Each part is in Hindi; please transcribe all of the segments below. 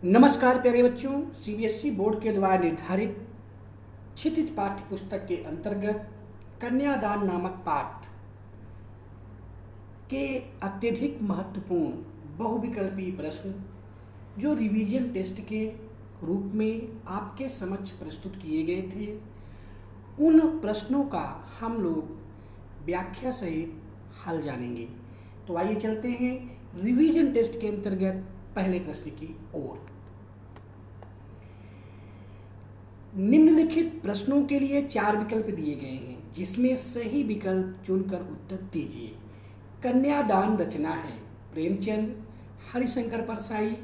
नमस्कार प्यारे बच्चों। सीबीएसई बोर्ड के द्वारा निर्धारित क्षितिज पाठ्य पुस्तक के अंतर्गत कन्यादान नामक पाठ के अत्यधिक महत्वपूर्ण बहुविकल्पी प्रश्न जो रिवीजन टेस्ट के रूप में आपके समक्ष प्रस्तुत किए गए थे, उन प्रश्नों का हम लोग व्याख्या सहित हल जानेंगे। तो आइए चलते हैं रिवीजन टेस्ट के अंतर्गत पहले प्रश्न की ओर। निम्नलिखित प्रश्नों के लिए 4 विकल्प दिए गए हैं, जिसमें सही विकल्प चुनकर उत्तर दीजिए। कन्यादान रचना है प्रेमचंद, हरिशंकर परसाई,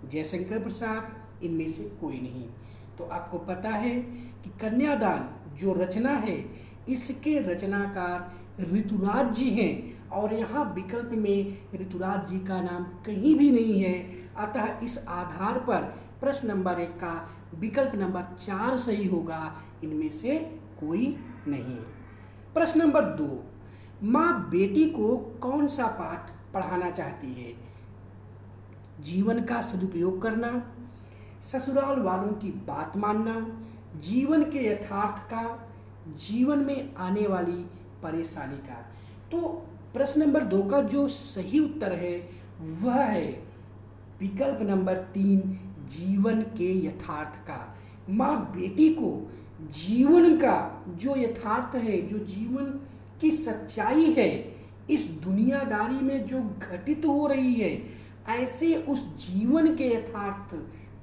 जयशंकर प्रसाद, इनमें से कोई नहीं। तो आपको पता है कि कन्यादान जो रचना है, इसके रचनाकार ऋतुराज जी हैं और यहाँ विकल्प में ऋतुराज जी का नाम कहीं भी नहीं है। अतः इस आधार पर प्रश्न नंबर 1 का विकल्प नंबर 4 सही होगा, इनमें से कोई नहीं। प्रश्न नंबर 2, माँ बेटी को कौन सा पाठ पढ़ाना चाहती है? जीवन का सदुपयोग करना, ससुराल वालों की बात मानना, जीवन के यथार्थ का, जीवन में आने वाली परेशानी का। तो प्रश्न नंबर 2 का जो सही उत्तर है वह है विकल्प नंबर 3, जीवन के यथार्थ का। माँ बेटी को जीवन का जो यथार्थ है, जो जीवन की सच्चाई है, इस दुनियादारी में जो घटित हो रही है, ऐसे उस जीवन के यथार्थ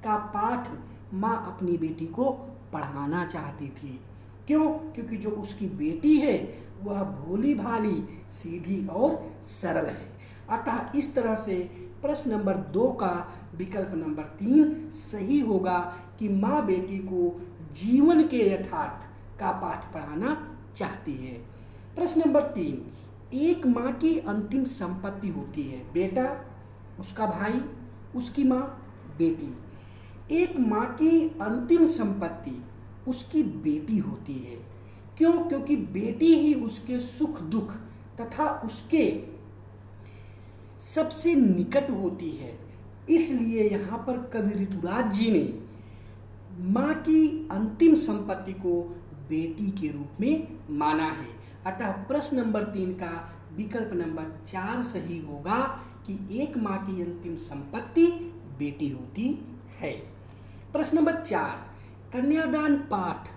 का पाठ माँ अपनी बेटी को पढ़ाना चाहती थी। क्यों? क्योंकि जो उसकी बेटी है वह भोली भाली, सीधी और सरल है। अतः इस तरह से प्रश्न नंबर 2 का विकल्प नंबर 3 सही होगा कि माँ बेटी को जीवन के यथार्थ का पाठ पढ़ाना चाहती है। प्रश्न नंबर 3, एक माँ की अंतिम संपत्ति होती है बेटा, उसका भाई, उसकी माँ, बेटी। एक माँ की अंतिम संपत्ति उसकी बेटी होती है। क्यों? क्योंकि बेटी ही उसके सुख दुख तथा उसके सबसे निकट होती है। इसलिए यहाँ पर कवि ऋतुराज जी ने माँ की अंतिम संपत्ति को बेटी के रूप में माना है। अतः प्रश्न नंबर 3 का विकल्प नंबर 4 सही होगा कि एक माँ की अंतिम संपत्ति बेटी होती है। प्रश्न नंबर 4, कन्यादान पाठ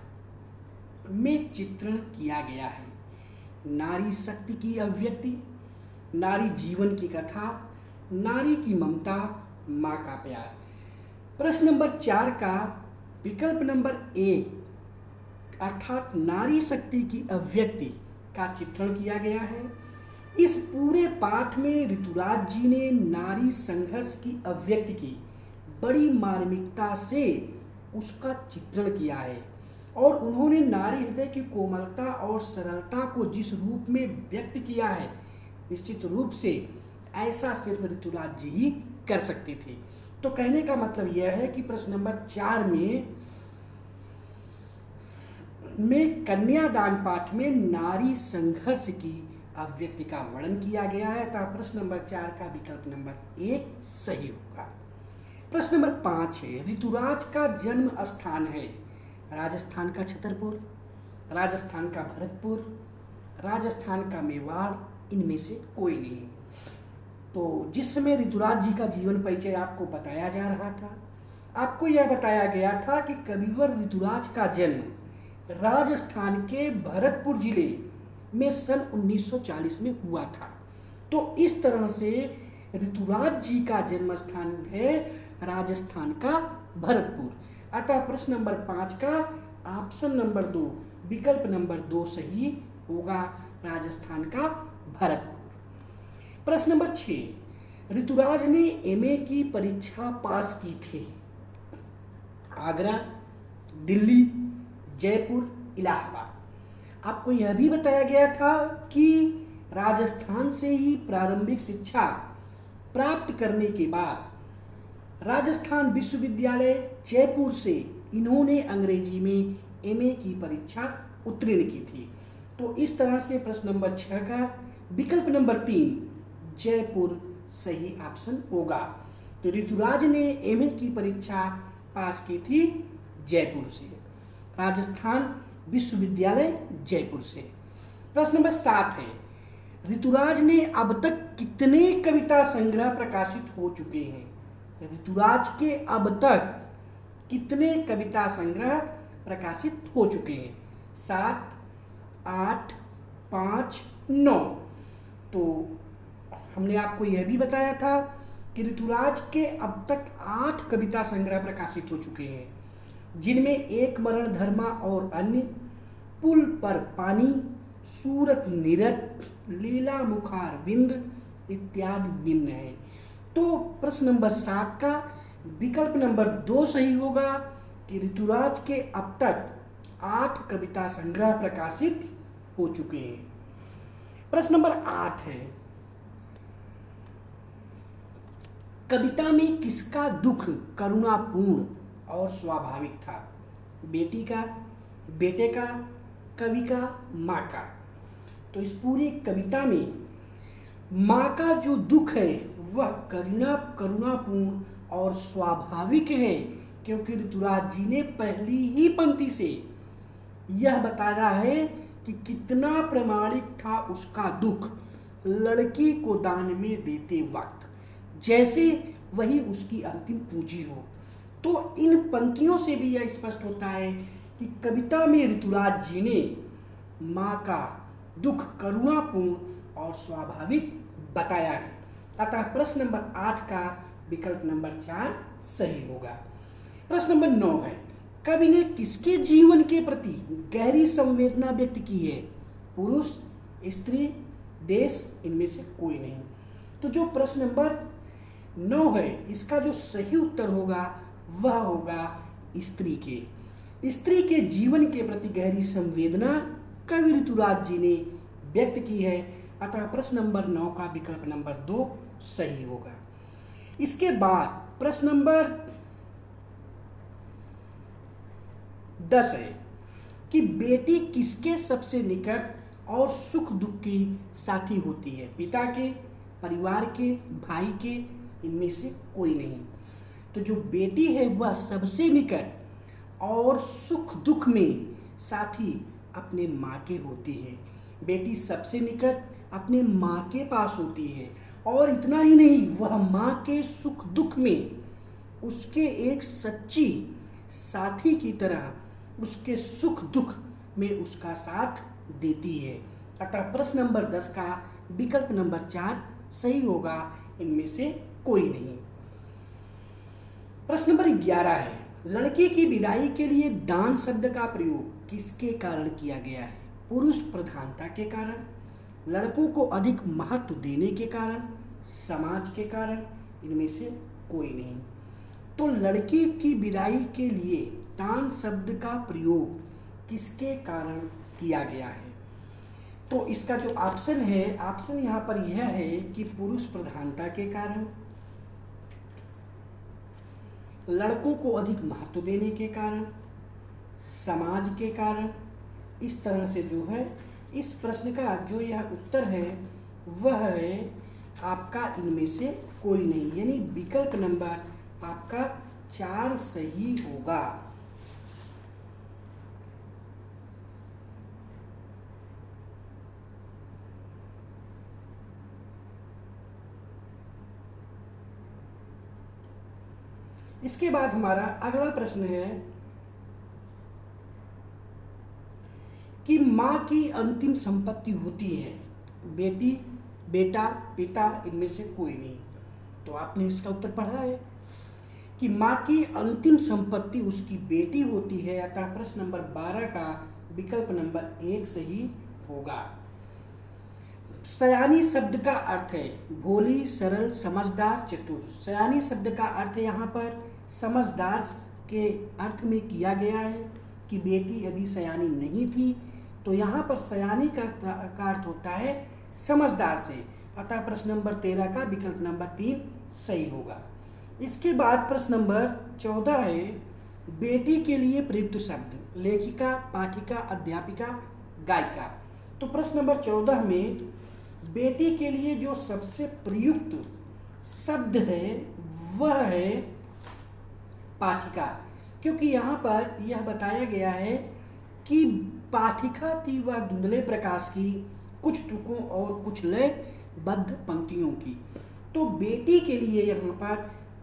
में चित्रण किया गया है नारी शक्ति की अभिव्यक्ति, नारी जीवन की कथा, नारी की ममता, माँ का प्यार। प्रश्न नंबर 4 का विकल्प नंबर 1 अर्थात नारी शक्ति की अभिव्यक्ति का चित्रण किया गया है। इस पूरे पाठ में ऋतुराज जी ने नारी संघर्ष की अभिव्यक्ति की बड़ी मार्मिकता से उसका चित्रण किया है और उन्होंने नारी हृदय की कोमलता और सरलता को जिस रूप में व्यक्त किया है, निश्चित रूप से ऐसा सिर्फ ऋतुराज जी ही कर सकते थे। तो कहने का मतलब यह है कि प्रश्न नंबर 4 में कन्यादान पाठ में नारी संघर्ष की अभिव्यक्ति का वर्णन किया गया है। तो प्रश्न नंबर 4 का विकल्प नंबर 1 सही होगा। प्रश्न नंबर 5 है, ऋतुराज का जन्म स्थान है राजस्थान का छतरपुर, राजस्थान का भरतपुर, राजस्थान का मेवाड़, इनमें से कोई नहीं। तो जिस समय ऋतुराज जी का जीवन परिचय आपको बताया जा रहा था, आपको यह बताया गया था कि कविवर ऋतुराज का जन्म राजस्थान के भरतपुर जिले में सन 1940 में हुआ था। तो इस तरह से ऋतुराज जी का जन्म स्थान है राजस्थान का भरतपुर। अतः प्रश्न नंबर 5 का ऑप्शन नंबर 2 विकल्प नंबर 2 सही होगा, राजस्थान का भरतपुर। प्रश्न नंबर 6, ऋतुराज ने एमए की परीक्षा पास की थी आगरा, दिल्ली, जयपुर, इलाहाबाद। आपको यह भी बताया गया था कि राजस्थान से ही प्रारंभिक शिक्षा प्राप्त करने के बाद राजस्थान विश्वविद्यालय जयपुर से इन्होंने अंग्रेजी में एमए की परीक्षा उत्तीर्ण की थी। तो इस तरह से प्रश्न नंबर 6 का विकल्प नंबर 3 जयपुर सही ऑप्शन होगा। तो ऋतुराज ने एमए की परीक्षा पास की थी जयपुर से, राजस्थान विश्वविद्यालय जयपुर से। प्रश्न नंबर 7 है, ऋतुराज ने अब तक कितने कविता संग्रह प्रकाशित हो चुके हैं? ऋतुराज के अब तक कितने कविता संग्रह प्रकाशित हो चुके हैं? 7, 8, 5, 9। तो हमने आपको यह भी बताया था कि ऋतुराज के अब तक 8 कविता संग्रह प्रकाशित हो चुके हैं, जिनमें एक मरण धर्मा और अन्य, पुल पर पानी, सूरत निरत, लीला मुखार बिंद इत्यादि निम्न है। तो प्रश्न नंबर 7 का विकल्प नंबर 2 सही होगा कि ऋतुराज के अब तक 8 कविता संग्रह प्रकाशित हो चुके हैं। प्रश्न नंबर 8 है, कविता में किसका दुख करुणापूर्ण और स्वाभाविक था? बेटी का, बेटे का, कवि का, माँ का? तो इस पूरी कविता में माँ का जो दुख है वह करुणापूर्ण और स्वाभाविक है, क्योंकि ऋतुराज जी ने पहली ही पंक्ति से यह बता रहा है कि कितना प्रामाणिक था उसका दुख लड़की को दान में देते वक्त, जैसे वही उसकी अंतिम पूंजी हो। तो इन पंक्तियों से भी यह स्पष्ट होता है कि कविता में ऋतुराज जी ने माँ का दुख करुणापूर्ण और स्वाभाविक बताया है। अतः प्रश्न नंबर 8 का विकल्प नंबर 4 सही होगा। प्रश्न नंबर 9 है, कवि ने किसके जीवन के प्रति गहरी संवेदना व्यक्त की है? पुरुष, स्त्री, देश, इनमें से कोई नहीं। तो जो प्रश्न नंबर 9 है इसका जो सही उत्तर होगा वह होगा स्त्री के जीवन के प्रति गहरी संवेदना कवि ऋतुराज जी ने व्यक्त की है। अतः प्रश्न नंबर 9 का विकल्प नंबर 2 सही होगा। इसके बाद प्रश्न नंबर 10 है कि बेटी किसके सबसे निकट और सुख दुख की साथी होती है? पिता के, परिवार के, भाई के, इनमें से कोई नहीं। तो जो बेटी है वह सबसे निकट और सुख दुख में साथी अपने माँ के होती है। बेटी सबसे निकट अपने माँ के पास होती है, और इतना ही नहीं, वह माँ के सुख दुख में उसके एक सच्ची साथी की तरह उसके सुख दुख में उसका साथ देती है। अतः प्रश्न नंबर 10 का विकल्प नंबर 4 सही होगा, इनमें से कोई नहीं। प्रश्न नंबर 11 है, लड़की की विदाई के लिए दान शब्द का प्रयोग किसके कारण किया गया है? पुरुष प्रधानता के कारण, लड़कों को अधिक महत्व देने के कारण, समाज के कारण, इनमें से कोई नहीं। तो लड़की की विदाई के लिए दान शब्द का प्रयोग किसके कारण किया गया है? तो इसका जो ऑप्शन है, ऑप्शन यहाँ पर यह है कि पुरुष प्रधानता के कारण, लड़कों को अधिक महत्व देने के कारण, समाज के कारण। इस तरह से जो है इस प्रश्न का जो यह उत्तर है वह है आपका इनमें से कोई नहीं, यानी विकल्प नंबर आपका 4 सही होगा। इसके बाद हमारा अगला प्रश्न है कि माँ की अंतिम संपत्ति होती है बेटी, बेटा, पिता, इनमें से कोई नहीं। तो आपने इसका उत्तर पढ़ा है कि माँ की अंतिम संपत्ति उसकी बेटी होती है। अतः प्रश्न नंबर 12 का विकल्प नंबर 1 सही होगा। सयानी शब्द का अर्थ है भोली, सरल, समझदार, चतुर। सयानी शब्द का अर्थ यहाँ पर समझदार के अर्थ में किया गया है कि बेटी अभी सयानी नहीं थी, तो यहाँ पर सयानी का अर्थ होता है समझदार से। अतः प्रश्न नंबर 13 का विकल्प नंबर 3 सही होगा। इसके बाद प्रश्न नंबर 14 है बेटी के लिए प्रयुक्त शब्द लेखिका, पाठिका, अध्यापिका, गायिका। तो प्रश्न नंबर 14 में बेटी के लिए जो सबसे प्रयुक्त शब्द है वह है पाठिका, क्योंकि यहाँ पर यह बताया गया है कि पाठिका थी वह धुंधले प्रकाश की, कुछ तुकों और कुछ लयबद्ध पंक्तियों की। तो बेटी के लिए यहाँ पर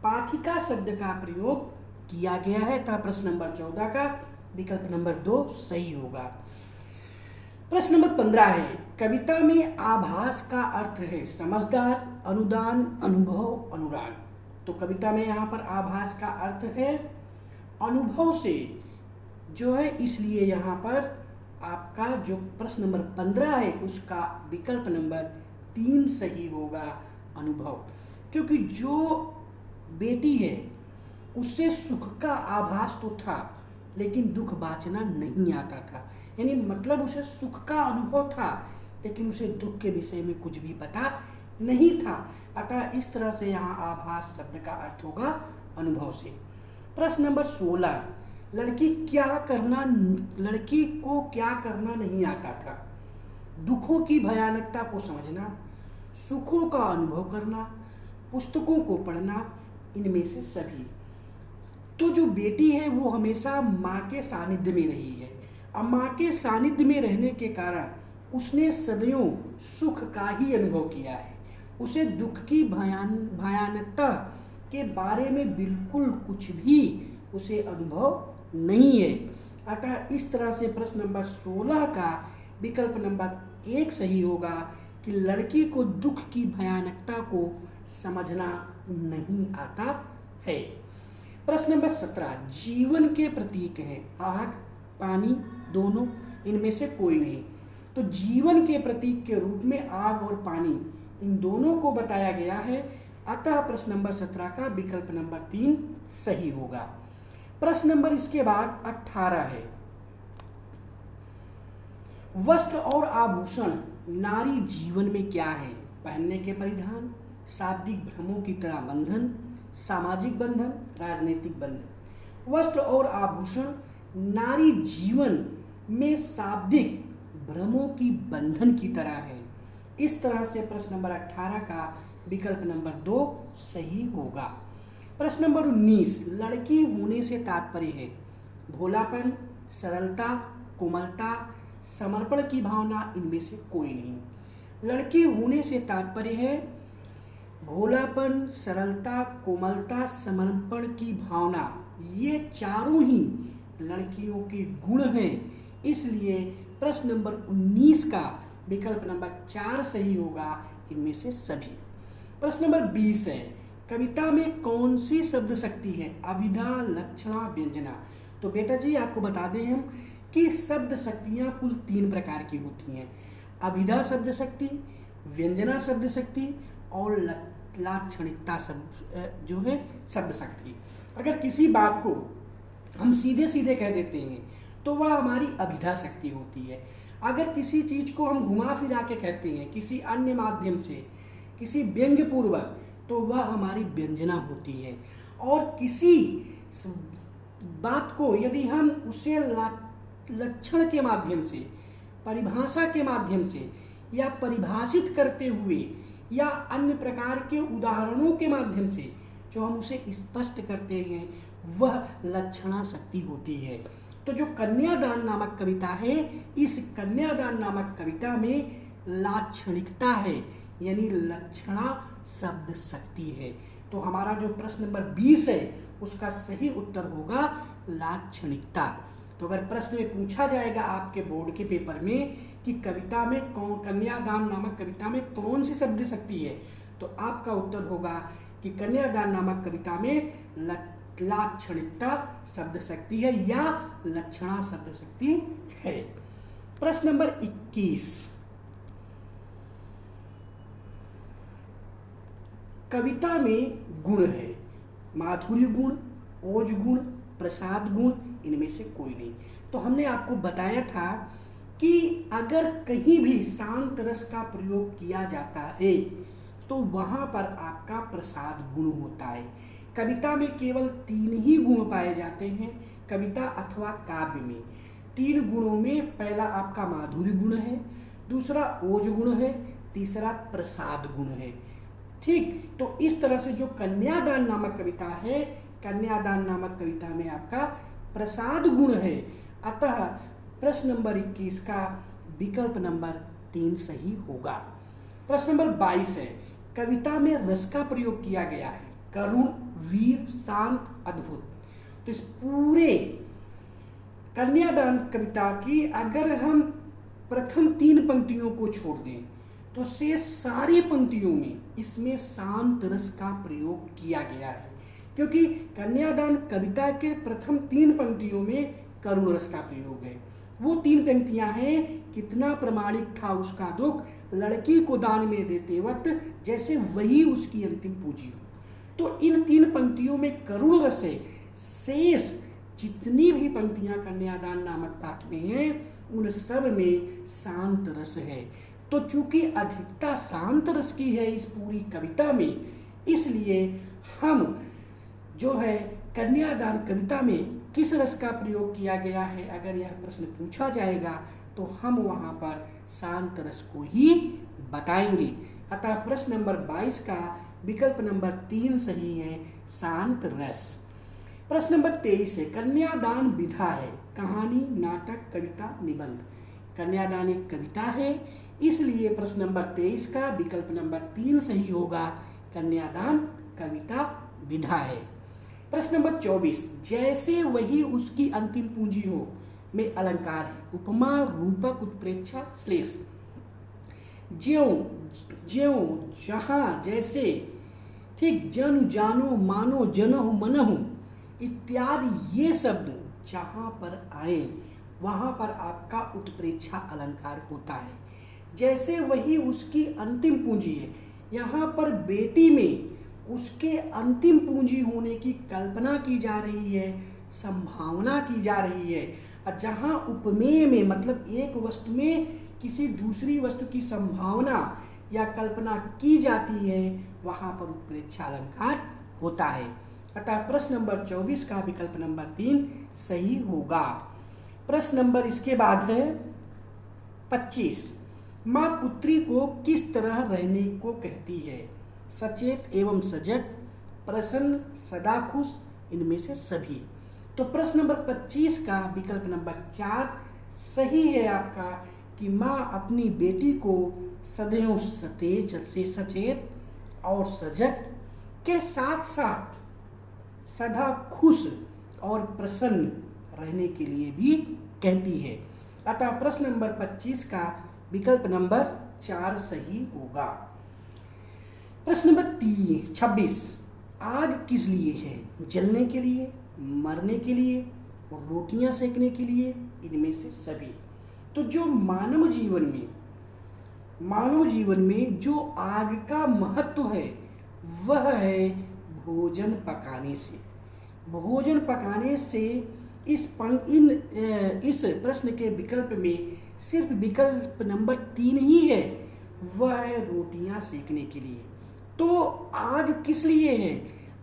पाठिका शब्द का प्रयोग किया गया है, तथा प्रश्न नंबर 14 का विकल्प नंबर 2 सही होगा। प्रश्न नंबर 15 है, कविता में आभास का अर्थ है समझदार, अनुदान, अनुभव, अनुराग। तो कविता में यहाँ पर आभास का अर्थ है अनुभव से जो है, इसलिए यहाँ पर आपका जो प्रश्न नंबर 15 है उसका विकल्प नंबर 3 सही होगा, अनुभव। क्योंकि जो बेटी है उससे सुख का आभास तो था लेकिन दुख बाँचना नहीं आता था, यानी मतलब उसे सुख का अनुभव था लेकिन उसे दुख के विषय में कुछ भी पता नहीं था। अतः इस तरह से यहाँ आभास शब्द का अर्थ होगा अनुभव से। प्रश्न नंबर 16, लड़की को क्या करना नहीं आता था? दुखों की भयानकता को समझना, सुखों का अनुभव करना, पुस्तकों को पढ़ना, इनमें से सभी। तो जो बेटी है वो हमेशा माँ के सानिध्य में रही है। अब माँ के सानिध्य में रहने के कारण उसने सदैव सुख का ही अनुभव किया है। उसे दुख की भयानकता के बारे में बिल्कुल कुछ भी उसे अनुभव नहीं है। अतः इस तरह से प्रश्न नंबर 16 का विकल्प नंबर 1 सही होगा कि लड़की को दुख की भयानकता को समझना नहीं आता है। प्रश्न नंबर 17, जीवन के प्रतीक हैं आग, पानी, दोनों, इनमें से कोई नहीं। तो जीवन के प्रतीक के रूप में आग और पानी इन दोनों को बताया गया है, अतः प्रश्न नंबर 17 का विकल्प नंबर 3 सही होगा। प्रश्न नंबर इसके बाद 18 है, वस्त्र और आभूषण नारी जीवन में क्या है? पहनने के परिधान, शाब्दिक भ्रमों की तरह बंधन, सामाजिक बंधन, राजनीतिक बंधन। वस्त्र और आभूषण नारी जीवन में शाब्दिक भ्रमों की बंधन की तरह है। इस तरह से प्रश्न नंबर 18 का विकल्प नंबर 2 सही होगा। प्रश्न नंबर 19, लड़की होने से तात्पर्य है भोलापन, सरलता, कोमलता, समर्पण की भावना, इनमें से कोई नहीं। लड़की होने से तात्पर्य है भोलापन, सरलता, कोमलता, समर्पण की भावना, ये चारों ही लड़कियों के गुण हैं। इसलिए प्रश्न नंबर 19 का विकल्प नंबर 4 सही होगा, इनमें से सभी। प्रश्न नंबर 20 है, कविता में कौन सी शब्द शक्ति है? अभिधा, लक्षणा, व्यंजना। तो बेटा जी आपको बता दें हम कि शब्द शक्तियाँ कुल 3 प्रकार की होती हैं, अभिधा शब्द शक्ति, व्यंजना शब्द शक्ति और लाक्षणिकता शब्द जो है शब्द शक्ति। अगर किसी बात को हम सीधे सीधे कह देते हैं तो वह हमारी अभिधा शक्ति होती है। अगर किसी चीज़ को हम घुमा फिरा के कहते हैं किसी अन्य माध्यम से, किसी व्यंग्य पूर्वक, तो वह हमारी व्यंजना होती है। और किसी बात को यदि हम उसे लक्षण के माध्यम से, परिभाषा के माध्यम से या परिभाषित करते हुए या अन्य प्रकार के उदाहरणों के माध्यम से जो हम उसे स्पष्ट करते हैं वह लक्षणा शक्ति होती है। तो जो कन्यादान नामक कविता है, इस कन्यादान नामक कविता में लाक्षणिकता है, यानी लक्षणा शब्द शक्ति है। तो हमारा जो प्रश्न नंबर 20 है उसका सही उत्तर होगा लाक्षणिकता। तो अगर प्रश्न में पूछा जाएगा आपके बोर्ड के पेपर में कि कविता में कन्यादान नामक कविता में कौन सी शब्द शक्ति है, तो आपका उत्तर होगा कि कन्यादान नामक कविता में लाक्षणिकता शब्द शक्ति है या लक्षणा शब्द शक्ति है। प्रश्न नंबर 21, कविता में गुण है माधुर्य गुण, ओज गुण, प्रसाद गुण, इनमें से कोई नहीं। तो हमने आपको बताया था कि अगर कहीं भी शांत रस का प्रयोग किया जाता है तो वहाँ पर आपका प्रसाद गुण होता है। कविता में केवल 3 ही गुण पाए जाते हैं कविता अथवा काव्य में। 3 गुणों में पहला आपका माधुर्य गुण है, दूसरा ओज गुण है, तीसरा प्रसाद गुण है। ठीक, तो इस तरह से जो कन्यादान नामक कविता है, कन्यादान नामक कविता में आपका प्रसाद गुण है। अतः प्रश्न नंबर 21 का विकल्प नंबर 3 सही होगा। प्रश्न नंबर 22 है, कविता में रस का प्रयोग किया गया है, करुण, वीर, शांत, अद्भुत। तो इस पूरे कन्यादान कविता की अगर हम प्रथम 3 पंक्तियों को छोड़ दें तो शेष सारी पंक्तियों में इसमें शांत रस का प्रयोग किया गया है, क्योंकि कन्यादान कविता के प्रथम 3 पंक्तियों में करुण रस का प्रयोग है। वो 3 पंक्तियां हैं, कितना प्रमाणिक था उसका दुख, लड़की को दान में देते वक्त, जैसे वही उसकी अंतिम पूंजी हो। तो इन 3 पंक्तियों में करुण रस है। शेष जितनी भी पंक्तियां कन्यादान नामक पाठ में हैं उन सब में शांत रस है। तो चूंकि अधिकता शांत रस की है इस पूरी कविता में, इसलिए हम जो है कन्यादान कविता में किस रस का प्रयोग किया गया है, अगर यह प्रश्न पूछा जाएगा तो हम वहाँ पर शांत रस को ही बताएंगे। अतः प्रश्न नंबर 22 का विकल्प नंबर 3 सही है, शांत रस। प्रश्न नंबर 23 है, कन्यादान विधा है, कहानी, नाटक, कविता, निबंध। कन्यादान एक कविता है, इसलिए प्रश्न नंबर 23 का विकल्प नंबर 3 सही होगा, कन्यादान कविता विधा है। प्रश्न नंबर 24, जैसे वही उसकी अंतिम पूंजी हो में अलंकार है, उपमा, रूपक, उत्प्रेक्षा, श्लेष। ज्यों ज्यों, जहाँ, जैसे, ठीक, जन, जानो, मानो, जनहु, मनहु इत्यादि ये शब्द जहाँ पर आए वहाँ पर आपका उत्प्रेक्षा अलंकार होता है। जैसे वही उसकी अंतिम पूंजी है, यहाँ पर बेटी में उसके अंतिम पूंजी होने की कल्पना की जा रही है, संभावना की जा रही है। और जहाँ उपमेय में मतलब एक वस्तु में किसी दूसरी वस्तु की संभावना या कल्पना की जाती है, वहाँ पर उत्प्रेक्षा अलंकार होता है। अतः प्रश्न नंबर 24 का विकल्प नंबर 3 सही होगा। प्रश्न नंबर इसके बाद है 25, माँ पुत्री को किस तरह रहने को कहती है, सचेत एवं सजग, प्रसन्न, सदा खुश, इनमें से सभी। तो प्रश्न नंबर 25 का विकल्प नंबर 4 सही है आपका, कि माँ अपनी बेटी को सदैव सतेज से सचेत और सजग के साथ साथ सदा खुश और प्रसन्न रहने के लिए भी कहती है। अतः प्रश्न नंबर 25 का विकल्प नंबर 4 सही होगा। प्रश्न नंबर 26, आग किस लिए है, जलने के लिए, मरने के लिए, रोटियां सेकने के लिए, इनमें से सभी। तो जो मानव जीवन में जो आग का महत्व है वह है भोजन पकाने से। भोजन पकाने से इस प्रश्न के विकल्प में सिर्फ विकल्प नंबर 3 ही है, वह है रोटियां सेकने के लिए। तो आग किस लिए है,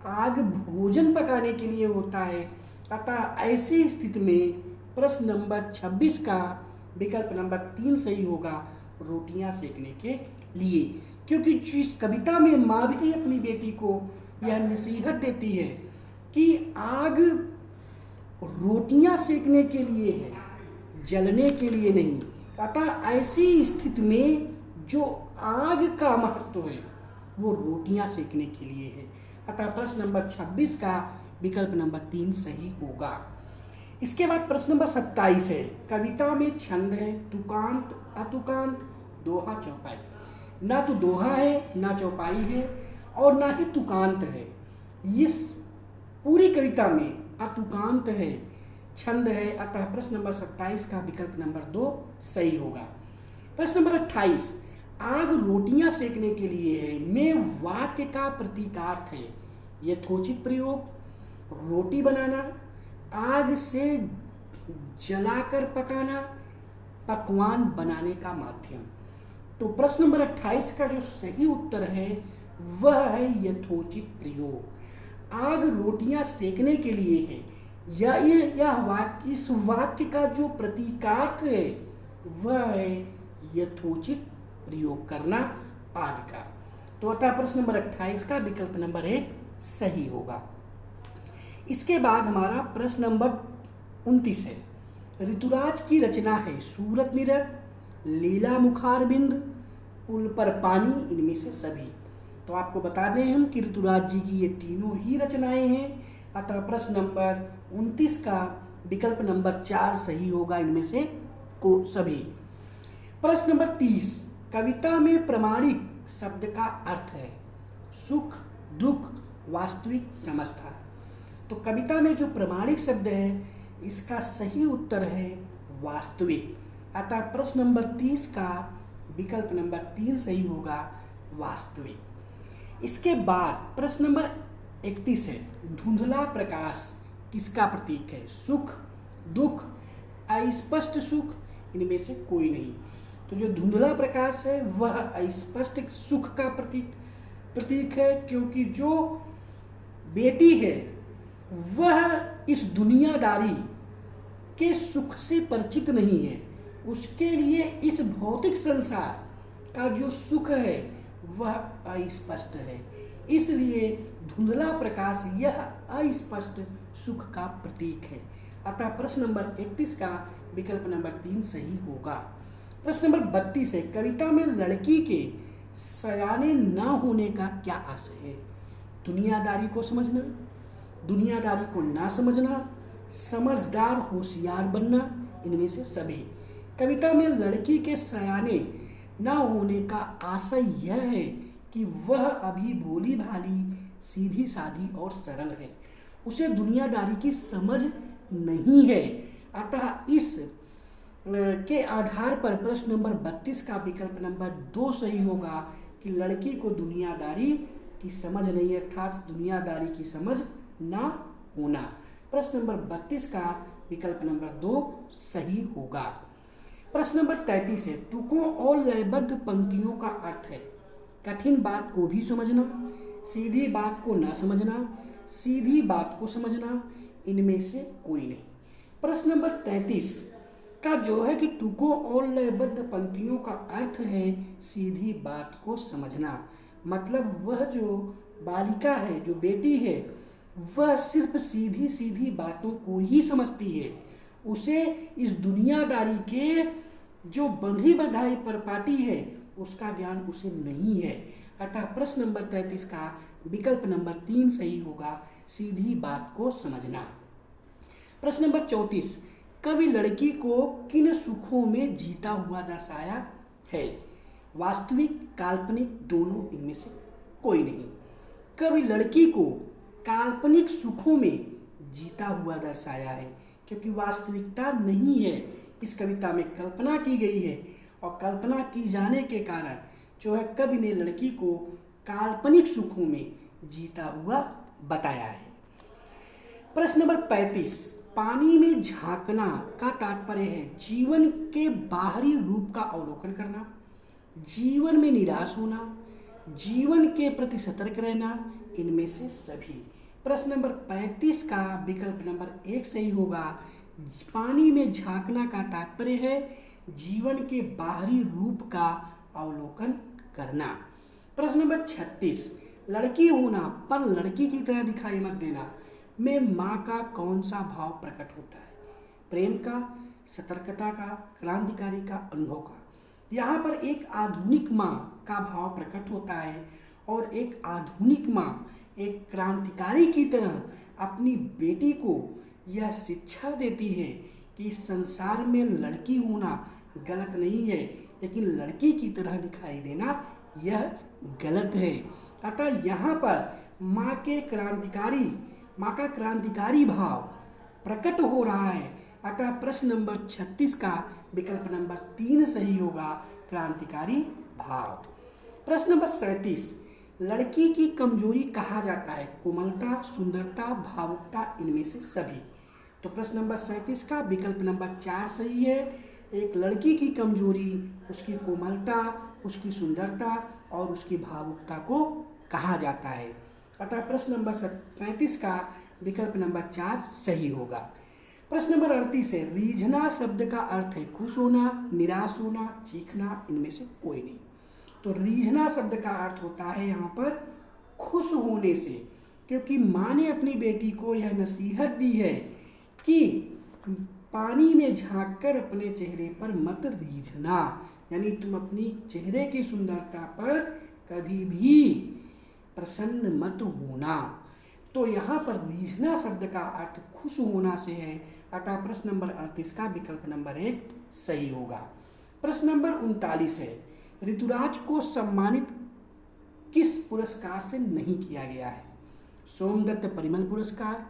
आग भोजन पकाने के लिए होता है। अतः ऐसी स्थिति में प्रश्न नंबर 26 का विकल्प नंबर 3 सही होगा, रोटियां सेकने के लिए। क्योंकि जिस कविता में माँ भी अपनी बेटी को यह नसीहत देती है कि आग रोटियां सेकने के लिए है, जलने के लिए नहीं। अतः ऐसी स्थिति में जो आग का महत्व है वो रोटियां सेकने के लिए है। अतः प्रश्न नंबर 26 का विकल्प नंबर 3 सही होगा। इसके बाद प्रश्न नंबर 27 है, कविता में छंद है, तुकांत, अतुकांत, दोहा, चौपाई। ना तो दोहा है, ना चौपाई है और ना ही तुकांत है। इस पूरी कविता में अतुकांत है, छंद है। अतः प्रश्न नंबर 27 का विकल्प नंबर 2 सही होगा। प्रश्न नंबर 28, आग रोटियां सेकने के लिए है में वाक्य का प्रतीकार्थ है, यथोचित प्रयोग, रोटी बनाना, आग से जलाकर पकाना, पकवान बनाने का माध्यम। तो प्रश्न नंबर 28 का जो सही उत्तर है वह है यथोचित प्रयोग। आग रोटियां सेकने के लिए है, यह वाक्य, इस वाक्य का जो प्रतीकार्थ है वह है यथोचित प्रयोग करना आग का। तो अतः प्रश्न नंबर 28 का विकल्प नंबर 1 सही होगा। इसके बाद हमारा प्रश्न नंबर 29 है। ऋतुराज की रचना है सूरत निरत, लीला मुखारबिंद, पुल पर पानी, इनमें से सभी। तो आपको बता दें हम कि ऋतुराज जी की ये तीनों ही रचनाएं हैं, अतः प्रश्न नंबर 29 का विकल्प नंबर 4 सही होगा, इनमें से को सभी। प्रश्न नंबर 30, कविता में प्रमाणिक शब्द का अर्थ है सुख, दुख, वास्तविक, समझता। तो कविता में जो प्रमाणिक शब्द है इसका सही उत्तर है वास्तविक, अतः प्रश्न नंबर 30 का विकल्प नंबर 3 सही होगा, वास्तविक। इसके बाद प्रश्न नंबर 31 है। धुंधला प्रकाश किसका प्रतीक है? सुख, दुख, अस्पष्ट सुख, इनमें से कोई नहीं। तो जो धुंधला प्रकाश है वह अस्पष्ट सुख का प्रतीक है, क्योंकि जो बेटी है वह इस दुनियादारी के सुख से परिचित नहीं है, उसके लिए इस भौतिक संसार का जो सुख है वह अस्पष्ट है, इसलिए धुंधला प्रकाश यह अस्पष्ट सुख का प्रतीक है, अतः प्रश्न नंबर 31 का विकल्प नंबर 3 सही होगा। प्रश्न नंबर 32 है। कविता में लड़की के सयाने न होने का क्या आशय है? दुनियादारी को समझना, दुनियादारी को ना समझना, समझदार होशियार बनना, इनमें से सभी। कविता में लड़की के सयाने न होने का आशय यह है कि वह अभी भोली भाली, सीधी सादी और सरल है, उसे दुनियादारी की समझ नहीं है, अतः इस के आधार पर प्रश्न नंबर 32 का विकल्प नंबर 2 सही होगा कि लड़की को दुनियादारी की समझ नहीं है, अर्थात दुनियादारी की समझ ना होना। प्रश्न नंबर 32 का विकल्प नंबर 2 सही होगा। प्रश्न नंबर 33 है। तुकों और लयबद्ध पंक्तियों का अर्थ है कठिन बात को भी समझना, सीधी बात को न समझना, सीधी बात को समझना, इनमें से कोई नहीं। प्रश्न नंबर 33 का जो है कि तुकों और लयबद्ध पंक्तियों का अर्थ है सीधी बात को समझना, मतलब वह जो बालिका है, जो बेटी है, वह सिर्फ सीधी सीधी बातों को ही समझती है, उसे इस दुनियादारी के जो बंधी बधाई परपाटी है उसका ज्ञान उसे नहीं है, अतः प्रश्न नंबर 33 का विकल्प नंबर 3 सही होगा, सीधी बात को समझना। प्रश्न नंबर 34, कवि लड़की को किन सुखों में जीता हुआ दर्शाया है? वास्तविक, काल्पनिक, दोनों, इनमें से कोई नहीं। कवि लड़की को काल्पनिक सुखों में जीता हुआ दर्शाया है, क्योंकि वास्तविकता नहीं है, इस कविता में कल्पना की गई है, और कल्पना की जाने के कारण जो है कवि ने लड़की को काल्पनिक सुखों में जीता हुआ बताया है। प्रश्न नंबर 35, पानी में झांकना का तात्पर्य है जीवन के बाहरी रूप का अवलोकन करना, जीवन में निराश होना, जीवन के प्रति सतर्क रहना, इनमें से सभी। प्रश्न नंबर 35 का विकल्प नंबर 1 सही होगा। पानी में झांकना का तात्पर्य है जीवन के बाहरी रूप का अवलोकन करना। प्रश्न नंबर 36, लड़की होना पर लड़की की तरह दिखाई मत देना में माँ का कौन सा भाव प्रकट होता है? प्रेम का, सतर्कता का, क्रांतिकारी का, अनुभव का। यहाँ पर एक आधुनिक माँ का भाव प्रकट होता है, और एक आधुनिक माँ एक क्रांतिकारी की तरह अपनी बेटी को यह शिक्षा देती है कि इस संसार में लड़की होना गलत नहीं है, लेकिन लड़की की तरह दिखाई देना यह गलत है। अतः यहाँ पर माँ का क्रांतिकारी भाव प्रकट हो रहा है, अतः प्रश्न नंबर 36 का विकल्प नंबर 3 सही होगा, क्रांतिकारी भाव। प्रश्न नंबर 37, लड़की की कमजोरी कहा जाता है कोमलता, सुंदरता, भावुकता, इनमें से सभी। तो प्रश्न नंबर 37 का विकल्प नंबर 4 सही है। एक लड़की की कमजोरी उसकी कोमलता, उसकी सुंदरता और उसकी भावुकता को कहा जाता है, अतः प्रश्न नंबर 37 का विकल्प नंबर 4 सही होगा। प्रश्न नंबर 38 है। रीझना शब्द का अर्थ है खुश होना, निराश होना, चीखना, इनमें से कोई नहीं। तो रीझना शब्द का अर्थ होता है यहाँ पर खुश होने से, क्योंकि माँ ने अपनी बेटी को यह नसीहत दी है कि पानी में झांककर अपने चेहरे पर मत रीझना, यानी तुम अपनी चेहरे की सुंदरता पर कभी भी प्रसन्न मत होना। तो यहाँ पर रीझना शब्द का अर्थ खुश होना से है, अतः प्रश्न नंबर 38 का विकल्प नंबर 1 सही होगा। प्रश्न नंबर 39 है, ऋतुराज को सम्मानित किस पुरस्कार से नहीं किया गया है? सोमदत्त परिमल पुरस्कार,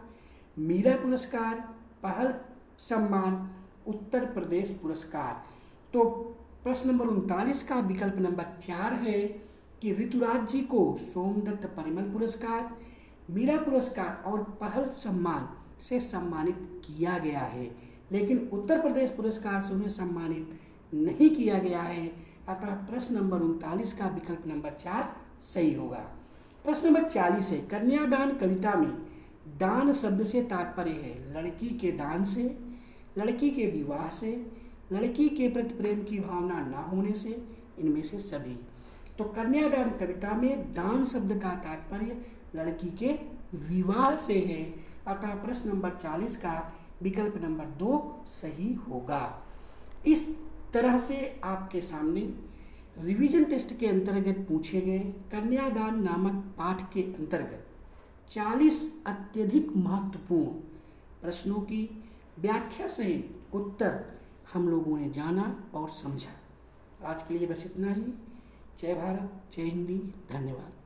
मीरा पुरस्कार, पहल सम्मान, उत्तर प्रदेश पुरस्कार। तो प्रश्न नंबर 39 का विकल्प नंबर 4 है कि ऋतुराज जी को सोमदत्त परिमल पुरस्कार, मीरा पुरस्कार और पहल सम्मान से सम्मानित किया गया है, लेकिन उत्तर प्रदेश पुरस्कार से उन्हें सम्मानित नहीं किया गया है, अतः प्रश्न नंबर 39 का विकल्प नंबर 4 सही होगा। प्रश्न नंबर 40 है, कन्यादान कविता में दान शब्द से तात्पर्य है लड़की के दान से, लड़की के विवाह से, लड़की के प्रति प्रेम की भावना ना होने से, इनमें से सभी। तो कन्यादान कविता में दान शब्द का तात्पर्य लड़की के विवाह से है, अतः प्रश्न नंबर 40 का विकल्प नंबर 2 सही होगा। इस तरह से आपके सामने रिवीजन टेस्ट के अंतर्गत पूछे गए कन्यादान नामक पाठ के अंतर्गत 40 अत्यधिक महत्वपूर्ण प्रश्नों की व्याख्या सहित उत्तर हम लोगों ने जाना और समझा। आज के लिए बस इतना ही। जय भारत, जय हिंदी, धन्यवाद।